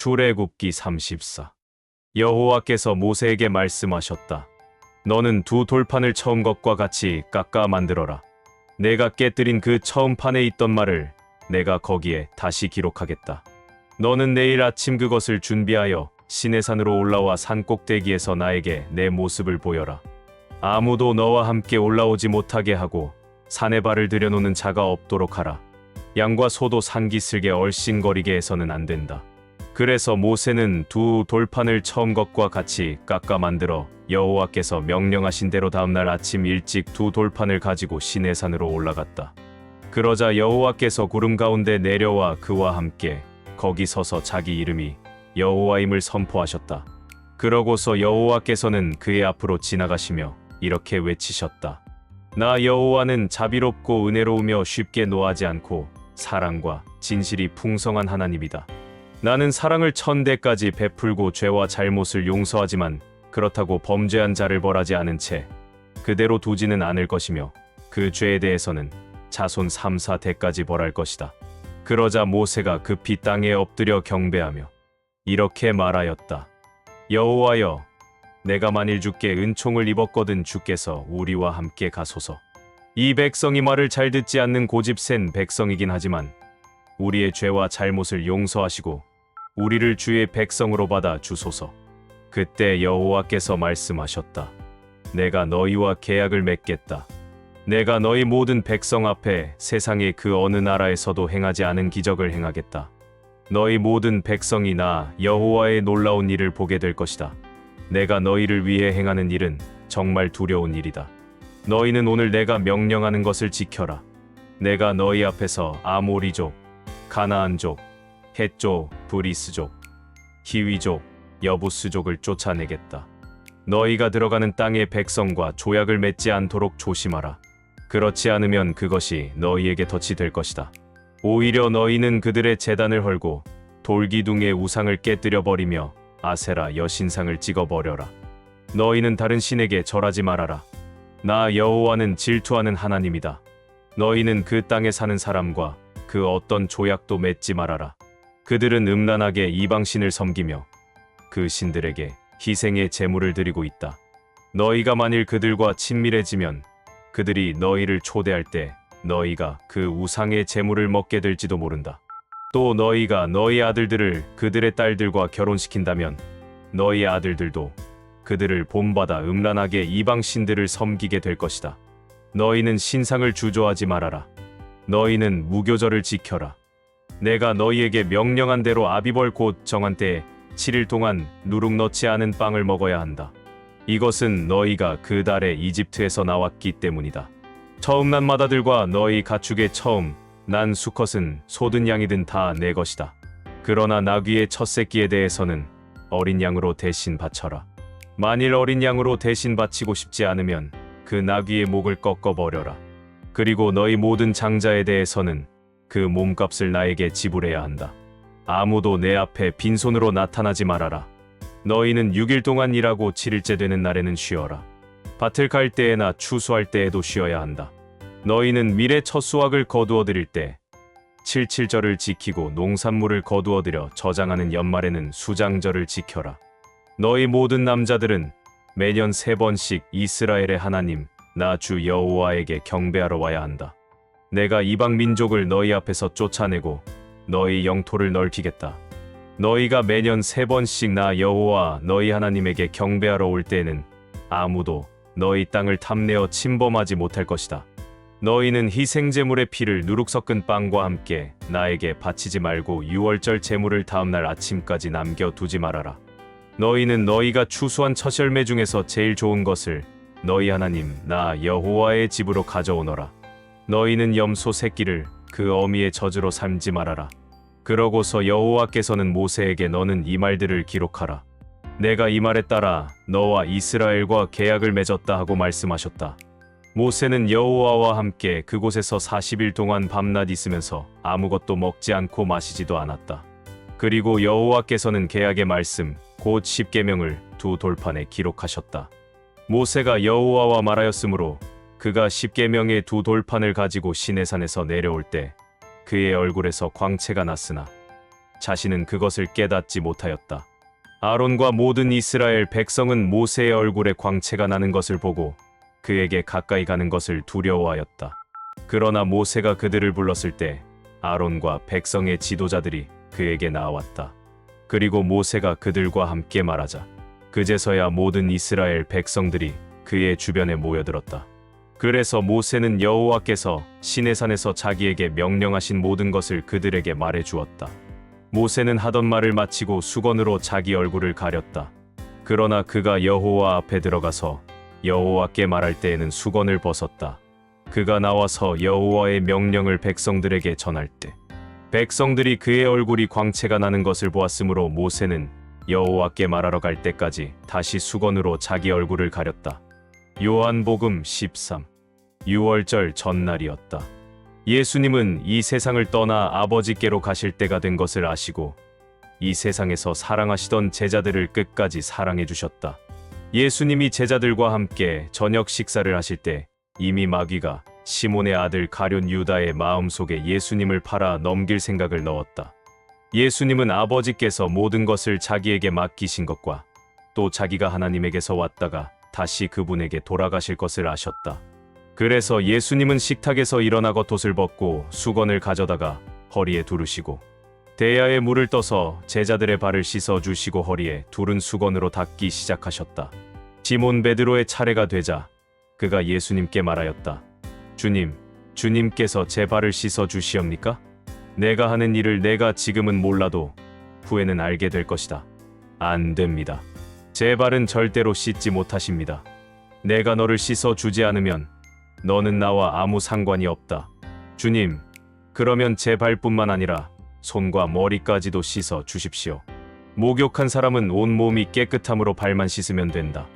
출애굽기 34. 여호와께서 모세에게 말씀하셨다. 너는 두 돌판을 처음 것과 같이 깎아 만들어라. 내가 깨뜨린 그 처음 판에 있던 말을 내가 거기에 다시 기록하겠다. 너는 내일 아침 그것을 준비하여 시내산으로 올라와 산 꼭대기에서 나에게 내 모습을 보여라. 아무도 너와 함께 올라오지 못하게 하고 산에 발을 들여놓는 자가 없도록 하라. 양과 소도 산기슭에 얼씬거리게 해서는 안 된다. 그래서 모세는 두 돌판을 처음 것과 같이 깎아 만들어 여호와께서 명령하신 대로 다음날 아침 일찍 두 돌판을 가지고 시내산으로 올라갔다. 그러자 여호와께서 구름 가운데 내려와 그와 함께 거기 서서 자기 이름이 여호와임을 선포하셨다. 그러고서 여호와께서는 그의 앞으로 지나가시며 이렇게 외치셨다. 나 여호와는 자비롭고 은혜로우며 쉽게 노하지 않고 사랑과 진실이 풍성한 하나님이다. 나는 사랑을 1000대까지 베풀고 죄와 잘못을 용서하지만 그렇다고 범죄한 자를 벌하지 않은 채 그대로 두지는 않을 것이며 그 죄에 대해서는 자손 3, 4대까지 벌할 것이다. 그러자 모세가 급히 땅에 엎드려 경배하며 이렇게 말하였다. 여호와여, 내가 만일 주께 은총을 입었거든 주께서 우리와 함께 가소서. 이 백성이 말을 잘 듣지 않는 고집센 백성이긴 하지만 우리의 죄와 잘못을 용서하시고 우리를 주의 백성으로 받아 주소서. 그때 여호와께서 말씀하셨다. 내가 너희와 계약을 맺겠다. 내가 너희 모든 백성 앞에 세상의 그 어느 나라에서도 행하지 않은 기적을 행하겠다. 너희 모든 백성이 나 여호와의 놀라운 일을 보게 될 것이다. 내가 너희를 위해 행하는 일은 정말 두려운 일이다. 너희는 오늘 내가 명령하는 것을 지켜라. 내가 너희 앞에서 아모리족, 가나안족, 헷족, 브리스족, 히위족, 여부스족을 쫓아내겠다. 너희가 들어가는 땅의 백성과 조약을 맺지 않도록 조심하라. 그렇지 않으면 그것이 너희에게 덫이 될 것이다. 오히려 너희는 그들의 제단을 헐고 돌기둥의 우상을 깨뜨려 버리며 아세라 여신상을 찍어버려라. 너희는 다른 신에게 절하지 말아라. 나 여호와는 질투하는 하나님이다. 너희는 그 땅에 사는 사람과 그 어떤 조약도 맺지 말아라. 그들은 음란하게 이방신을 섬기며 그 신들에게 희생의 제물을 드리고 있다. 너희가 만일 그들과 친밀해지면 그들이 너희를 초대할 때 너희가 그 우상의 제물을 먹게 될지도 모른다. 또 너희가 너희 아들들을 그들의 딸들과 결혼시킨다면 너희 아들들도 그들을 본받아 음란하게 이방신들을 섬기게 될 것이다. 너희는 신상을 주저하지 말아라. 너희는 무교절을 지켜라. 내가 너희에게 명령한 대로 아비벌 곧 정한 때에 7일 동안 누룩 넣지 않은 빵을 먹어야 한다. 이것은 너희가 그 달에 이집트에서 나왔기 때문이다. 처음 난 마다들과 너희 가축의 처음 난 수컷은 소든 양이든 다 내 것이다. 그러나 나귀의 첫 새끼에 대해서는 어린 양으로 대신 바쳐라. 만일 어린 양으로 대신 바치고 싶지 않으면 그 나귀의 목을 꺾어버려라. 그리고 너희 모든 장자에 대해서는 그 몸값을 나에게 지불해야 한다. 아무도 내 앞에 빈손으로 나타나지 말아라. 너희는 6일 동안 일하고 7일째 되는 날에는 쉬어라. 밭을 갈 때에나 추수할 때에도 쉬어야 한다. 너희는 밀의 첫 수확을 거두어 드릴 때 칠칠절을 지키고 농산물을 거두어 들여 저장하는 연말에는 수장절을 지켜라. 너희 모든 남자들은 매년 3번씩 이스라엘의 하나님 나 주 여호와에게 경배하러 와야 한다. 내가 이방 민족을 너희 앞에서 쫓아내고 너희 영토를 넓히겠다. 너희가 매년 3번씩 나 여호와 너희 하나님에게 경배하러 올 때에는 아무도 너희 땅을 탐내어 침범하지 못할 것이다. 너희는 희생제물의 피를 누룩 섞은 빵과 함께 나에게 바치지 말고 유월절 제물을 다음날 아침까지 남겨두지 말아라. 너희는 너희가 추수한 첫 열매 중에서 제일 좋은 것을 너희 하나님 나 여호와의 집으로 가져오너라. 너희는 염소 새끼를 그 어미의 젖으로 삶지 말아라. 그러고서 여호와께서는 모세에게 너는 이 말들을 기록하라. 내가 이 말에 따라 너와 이스라엘과 계약을 맺었다 하고 말씀하셨다. 모세는 여호와와 함께 그곳에서 40일 동안 밤낮 있으면서 아무것도 먹지 않고 마시지도 않았다. 그리고 여호와께서는 계약의 말씀 곧 십계명을 두 돌판에 기록하셨다. 모세가 여호와와 말하였으므로 그가 십계명의 두 돌판을 가지고 시내산에서 내려올 때 그의 얼굴에서 광채가 났으나 자신은 그것을 깨닫지 못하였다. 아론과 모든 이스라엘 백성은 모세의 얼굴에 광채가 나는 것을 보고 그에게 가까이 가는 것을 두려워하였다. 그러나 모세가 그들을 불렀을 때 아론과 백성의 지도자들이 그에게 나왔다. 그리고 모세가 그들과 함께 말하자 그제서야 모든 이스라엘 백성들이 그의 주변에 모여들었다. 그래서 모세는 여호와께서 시내산에서 자기에게 명령하신 모든 것을 그들에게 말해 주었다. 모세는 하던 말을 마치고 수건으로 자기 얼굴을 가렸다. 그러나 그가 여호와 앞에 들어가서 여호와께 말할 때에는 수건을 벗었다. 그가 나와서 여호와의 명령을 백성들에게 전할 때 백성들이 그의 얼굴이 광채가 나는 것을 보았으므로 모세는 여호와께 말하러 갈 때까지 다시 수건으로 자기 얼굴을 가렸다. 요한복음 13 6월절 전날이었다. 예수님은 이 세상을 떠나 아버지께로 가실 때가 된 것을 아시고 이 세상에서 사랑하시던 제자들을 끝까지 사랑해 주셨다. 예수님이 제자들과 함께 저녁 식사를 하실 때 이미 마귀가 시몬의 아들 가룟 유다의 마음속에 예수님을 팔아 넘길 생각을 넣었다. 예수님은 아버지께서 모든 것을 자기에게 맡기신 것과 또 자기가 하나님에게서 왔다가 다시 그분에게 돌아가실 것을 아셨다. 그래서 예수님은 식탁에서 일어나 겉옷을 벗고 수건을 가져다가 허리에 두르시고 대야에 물을 떠서 제자들의 발을 씻어 주시고 허리에 두른 수건으로 닦기 시작하셨다. 시몬 베드로의 차례가 되자 그가 예수님께 말하였다. 주님, 주님께서 제 발을 씻어 주시옵니까? 내가 하는 일을 내가 지금은 몰라도 후에는 알게 될 것이다. 안 됩니다. 제 발은 절대로 씻지 못하십니다. 내가 너를 씻어 주지 않으면 너는 나와 아무 상관이 없다. 주님, 그러면 제 발뿐만 아니라 손과 머리까지도 씻어 주십시오. 목욕한 사람은 온 몸이 깨끗함으로 발만 씻으면 된다.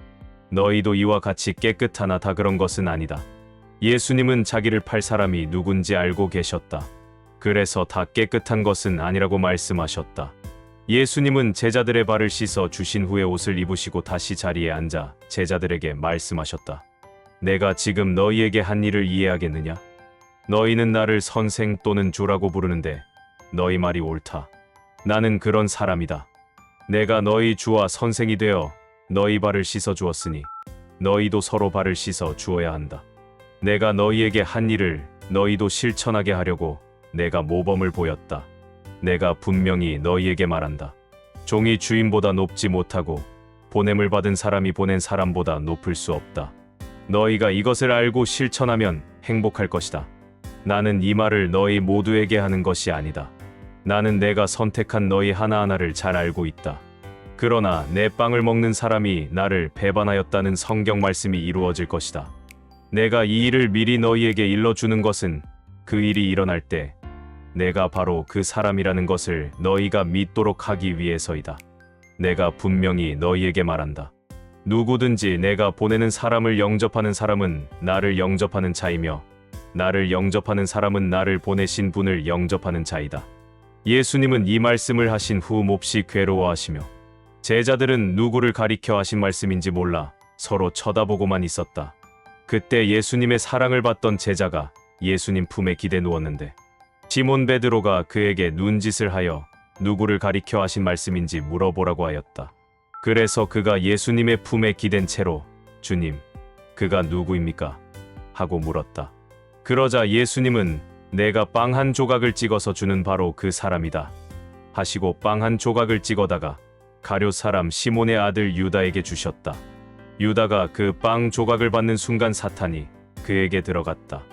너희도 이와 같이 깨끗하나 다 그런 것은 아니다. 예수님은 자기를 팔 사람이 누군지 알고 계셨다. 그래서 다 깨끗한 것은 아니라고 말씀하셨다. 예수님은 제자들의 발을 씻어 주신 후에 옷을 입으시고 다시 자리에 앉아 제자들에게 말씀하셨다. 내가 지금 너희에게 한 일을 이해하겠느냐? 너희는 나를 선생 또는 주라고 부르는데 너희 말이 옳다. 나는 그런 사람이다. 내가 너희 주와 선생이 되어 너희 발을 씻어 주었으니 너희도 서로 발을 씻어 주어야 한다. 내가 너희에게 한 일을 너희도 실천하게 하려고 내가 모범을 보였다. 내가 분명히 너희에게 말한다. 종이 주인보다 높지 못하고 보냄을 받은 사람이 보낸 사람보다 높을 수 없다. 너희가 이것을 알고 실천하면 행복할 것이다. 나는 이 말을 너희 모두에게 하는 것이 아니다. 나는 내가 선택한 너희 하나하나를 잘 알고 있다. 그러나 내 빵을 먹는 사람이 나를 배반하였다는 성경 말씀이 이루어질 것이다. 내가 이 일을 미리 너희에게 일러주는 것은 그 일이 일어날 때 내가 바로 그 사람이라는 것을 너희가 믿도록 하기 위해서이다. 내가 분명히 너희에게 말한다. 누구든지 내가 보내는 사람을 영접하는 사람은 나를 영접하는 자이며 나를 영접하는 사람은 나를 보내신 분을 영접하는 자이다. 예수님은 이 말씀을 하신 후 몹시 괴로워하시며 제자들은 누구를 가리켜 하신 말씀인지 몰라 서로 쳐다보고만 있었다. 그때 예수님의 사랑을 받던 제자가 예수님 품에 기대 누웠는데 시몬 베드로가 그에게 눈짓을 하여 누구를 가리켜 하신 말씀인지 물어보라고 하였다. 그래서 그가 예수님의 품에 기댄 채로 주님, 그가 누구입니까? 하고 물었다. 그러자 예수님은 내가 빵 한 조각을 찍어서 주는 바로 그 사람이다. 하시고 빵 한 조각을 찍어다가 가룟 사람 시몬의 아들 유다에게 주셨다. 유다가 그 빵 조각을 받는 순간 사탄이 그에게 들어갔다.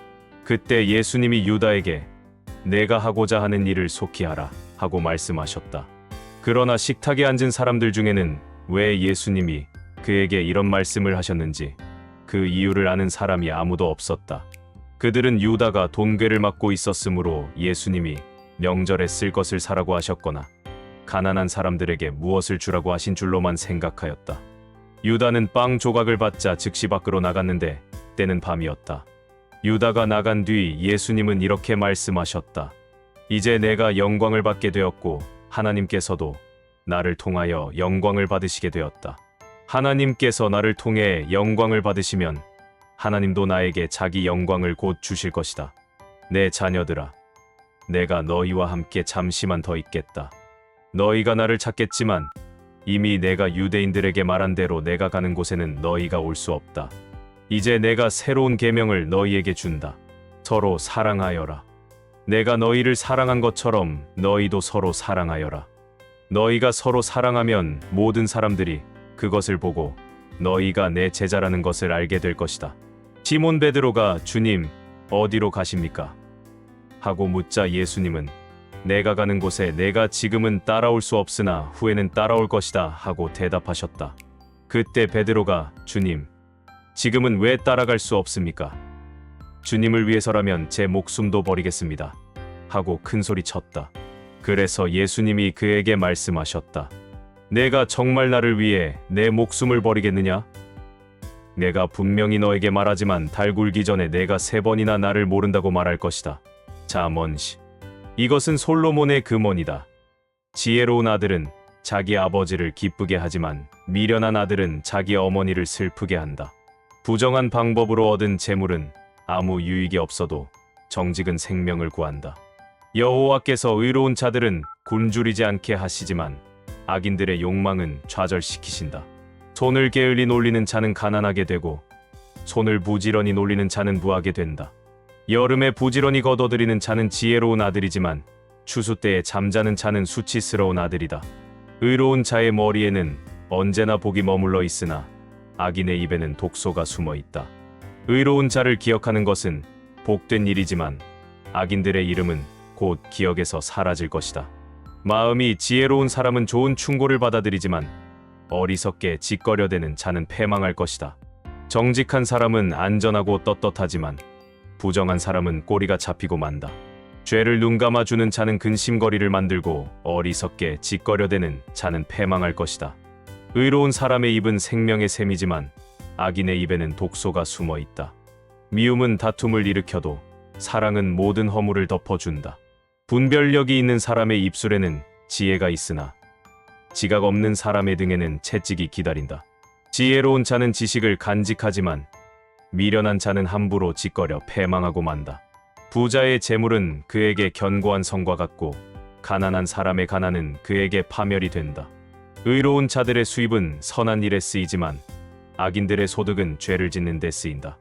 그때 예수님이 유다에게 내가 하고자 하는 일을 속히 하라 하고 말씀하셨다. 그러나 식탁에 앉은 사람들 중에는 왜 예수님이 그에게 이런 말씀을 하셨는지 그 이유를 아는 사람이 아무도 없었다. 그들은 유다가 돈괴를 맡고 있었으므로 예수님이 명절에 쓸 것을 사라고 하셨거나 가난한 사람들에게 무엇을 주라고 하신 줄로만 생각하였다. 유다는 빵 조각을 받자 즉시 밖으로 나갔는데 때는 밤이었다. 유다가 나간 뒤 예수님은 이렇게 말씀하셨다. 이제 내가 영광을 받게 되었고 하나님께서도 나를 통하여 영광을 받으시게 되었다. 하나님께서 나를 통해 영광을 받으시면 하나님도 나에게 자기 영광을 곧 주실 것이다. 내 자녀들아, 내가 너희와 함께 잠시만 더 있겠다. 너희가 나를 찾겠지만 이미 내가 유대인들에게 말한 대로 내가 가는 곳에는 너희가 올 수 없다. 이제 내가 새로운 계명을 너희에게 준다. 서로 사랑하여라. 내가 너희를 사랑한 것처럼 너희도 서로 사랑하여라. 너희가 서로 사랑하면 모든 사람들이 그것을 보고 너희가 내 제자라는 것을 알게 될 것이다. 시몬 베드로가 주님, 어디로 가십니까? 하고 묻자 예수님은 내가 가는 곳에 내가 지금은 따라올 수 없으나 후에는 따라올 것이다 하고 대답하셨다. 그때 베드로가 주님, 지금은 왜 따라갈 수 없습니까? 주님을 위해서라면 제 목숨도 버리겠습니다. 하고 큰소리 쳤다. 그래서 예수님이 그에게 말씀하셨다. 내가 정말 나를 위해 내 목숨을 버리겠느냐? 내가 분명히 너에게 말하지만 달 굴기 전에 내가 3번이나 나를 모른다고 말할 것이다. 잠언시. 이것은 솔로몬의 금언이다. 지혜로운 아들은 자기 아버지를 기쁘게 하지만 미련한 아들은 자기 어머니를 슬프게 한다. 부정한 방법으로 얻은 재물은 아무 유익이 없어도 정직은 생명을 구한다. 여호와께서 의로운 자들은 굶주리지 않게 하시지만 악인들의 욕망은 좌절시키신다. 손을 게을리 놀리는 자는 가난하게 되고 손을 부지런히 놀리는 자는 부하게 된다. 여름에 부지런히 거둬들이는 자는 지혜로운 아들이지만 추수 때에 잠자는 자는 수치스러운 아들이다. 의로운 자의 머리에는 언제나 복이 머물러 있으나 악인의 입에는 독소가 숨어 있다. 의로운 자를 기억하는 것은 복된 일이지만 악인들의 이름은 곧 기억에서 사라질 것이다. 마음이 지혜로운 사람은 좋은 충고를 받아들이지만 어리석게 짓거려대는 자는 패망할 것이다. 정직한 사람은 안전하고 떳떳하지만 부정한 사람은 꼬리가 잡히고 만다. 죄를 눈감아주는 자는 근심거리를 만들고 어리석게 짓거려대는 자는 패망할 것이다. 의로운 사람의 입은 생명의 샘이지만 악인의 입에는 독소가 숨어 있다. 미움은 다툼을 일으켜도 사랑은 모든 허물을 덮어준다. 분별력이 있는 사람의 입술에는 지혜가 있으나 지각 없는 사람의 등에는 채찍이 기다린다. 지혜로운 자는 지식을 간직하지만 미련한 자는 함부로 짓거려 패망하고 만다. 부자의 재물은 그에게 견고한 성과 같고 가난한 사람의 가난은 그에게 파멸이 된다. 의로운 자들의 수입은 선한 일에 쓰이지만 악인들의 소득은 죄를 짓는 데 쓰인다.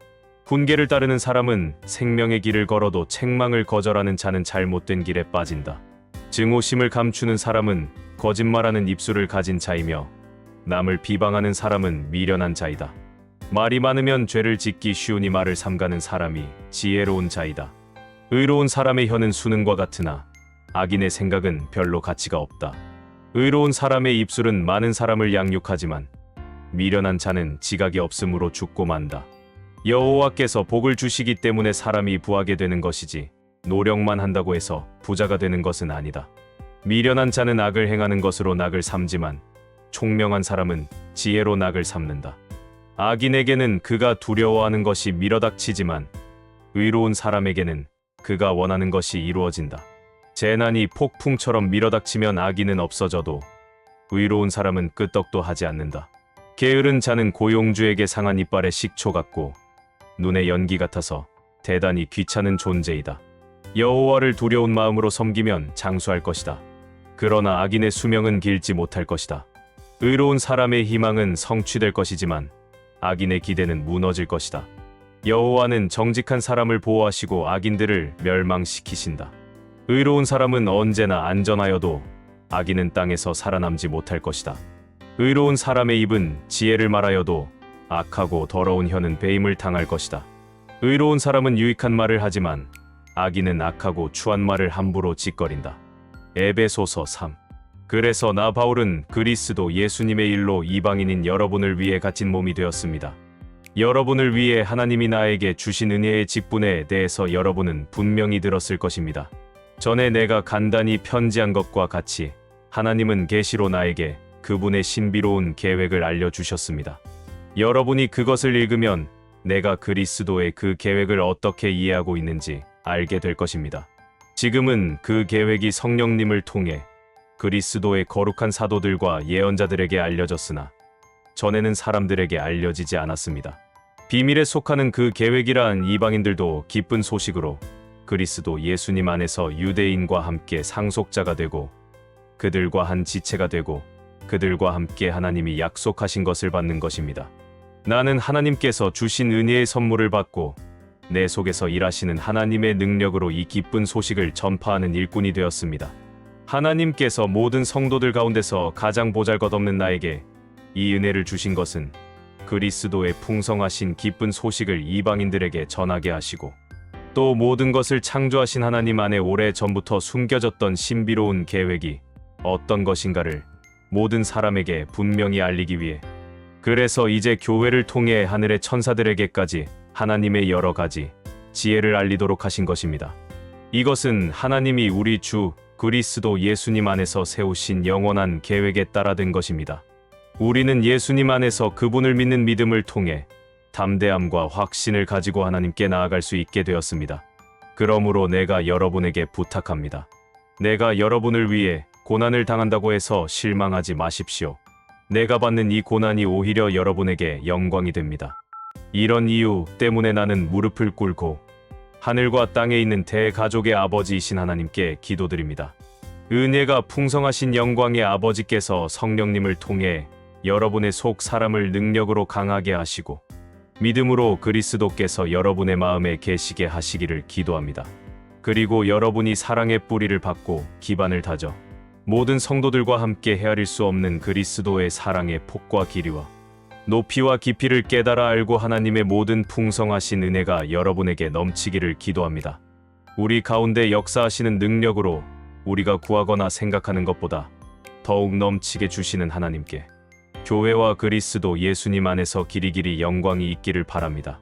훈계를 따르는 사람은 생명의 길을 걸어도 책망을 거절하는 자는 잘못된 길에 빠진다. 증오심을 감추는 사람은 거짓말하는 입술을 가진 자이며 남을 비방하는 사람은 미련한 자이다. 말이 많으면 죄를 짓기 쉬우니 말을 삼가는 사람이 지혜로운 자이다. 의로운 사람의 혀는 수능과 같으나 악인의 생각은 별로 가치가 없다. 의로운 사람의 입술은 많은 사람을 양육하지만 미련한 자는 지각이 없으므로 죽고 만다. 여호와께서 복을 주시기 때문에 사람이 부하게 되는 것이지 노력만 한다고 해서 부자가 되는 것은 아니다. 미련한 자는 악을 행하는 것으로 낙을 삼지만 총명한 사람은 지혜로 낙을 삼는다. 악인에게는 그가 두려워하는 것이 밀어닥치지만 의로운 사람에게는 그가 원하는 것이 이루어진다. 재난이 폭풍처럼 밀어닥치면 악인은 없어져도 의로운 사람은 끄떡도 하지 않는다. 게으른 자는 고용주에게 상한 이빨의 식초 같고 눈의 연기 같아서 대단히 귀찮은 존재이다. 여호와를 두려운 마음으로 섬기면 장수할 것이다. 그러나 악인의 수명은 길지 못할 것이다. 의로운 사람의 희망은 성취될 것이지만 악인의 기대는 무너질 것이다. 여호와는 정직한 사람을 보호하시고 악인들을 멸망시키신다. 의로운 사람은 언제나 안전하여도 악인은 땅에서 살아남지 못할 것이다. 의로운 사람의 입은 지혜를 말하여도 악하고 더러운 혀는 배임을 당할 것이다. 의로운 사람은 유익한 말을 하지만 악인은 악하고 추한 말을 함부로 짓거린다. 에베소서 3. 그래서 나 바울은 그리스도 예수님의 일로 이방인인 여러분을 위해 갇힌 몸이 되었습니다. 여러분을 위해 하나님이 나에게 주신 은혜의 직분에 대해서 여러분은 분명히 들었을 것입니다. 전에 내가 간단히 편지한 것과 같이 하나님은 계시로 나에게 그분의 신비로운 계획을 알려주셨습니다. 여러분이 그것을 읽으면 내가 그리스도의 그 계획을 어떻게 이해하고 있는지 알게 될 것입니다. 지금은 그 계획이 성령님을 통해 그리스도의 거룩한 사도들과 예언자들에게 알려졌으나 전에는 사람들에게 알려지지 않았습니다. 비밀에 속하는 그 계획이란 이방인들도 기쁜 소식으로 그리스도 예수님 안에서 유대인과 함께 상속자가 되고 그들과 한 지체가 되고 그들과 함께 하나님이 약속하신 것을 받는 것입니다. 나는 하나님께서 주신 은혜의 선물을 받고 내 속에서 일하시는 하나님의 능력으로 이 기쁜 소식을 전파하는 일꾼이 되었습니다. 하나님께서 모든 성도들 가운데서 가장 보잘것없는 나에게 이 은혜를 주신 것은 그리스도의 풍성하신 기쁜 소식을 이방인들에게 전하게 하시고 또 모든 것을 창조하신 하나님 안에 오래 전부터 숨겨졌던 신비로운 계획이 어떤 것인가를 모든 사람에게 분명히 알리기 위해, 그래서 이제 교회를 통해 하늘의 천사들에게까지 하나님의 여러 가지 지혜를 알리도록 하신 것입니다. 이것은 하나님이 우리 주 그리스도 예수님 안에서 세우신 영원한 계획에 따라 된 것입니다. 우리는 예수님 안에서 그분을 믿는 믿음을 통해 담대함과 확신을 가지고 하나님께 나아갈 수 있게 되었습니다. 그러므로 내가 여러분에게 부탁합니다. 내가 여러분을 위해 고난을 당한다고 해서 실망하지 마십시오. 내가 받는 이 고난이 오히려 여러분에게 영광이 됩니다. 이런 이유 때문에 나는 무릎을 꿇고 하늘과 땅에 있는 대가족의 아버지이신 하나님께 기도드립니다. 은혜가 풍성하신 영광의 아버지께서 성령님을 통해 여러분의 속 사람을 능력으로 강하게 하시고 믿음으로 그리스도께서 여러분의 마음에 계시게 하시기를 기도합니다. 그리고 여러분이 사랑의 뿌리를 받고 기반을 다져 모든 성도들과 함께 헤아릴 수 없는 그리스도의 사랑의 폭과 길이와 높이와 깊이를 깨달아 알고 하나님의 모든 풍성하신 은혜가 여러분에게 넘치기를 기도합니다. 우리 가운데 역사하시는 능력으로 우리가 구하거나 생각하는 것보다 더욱 넘치게 주시는 하나님께 교회와 그리스도 예수님 안에서 길이길이 영광이 있기를 바랍니다.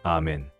아멘.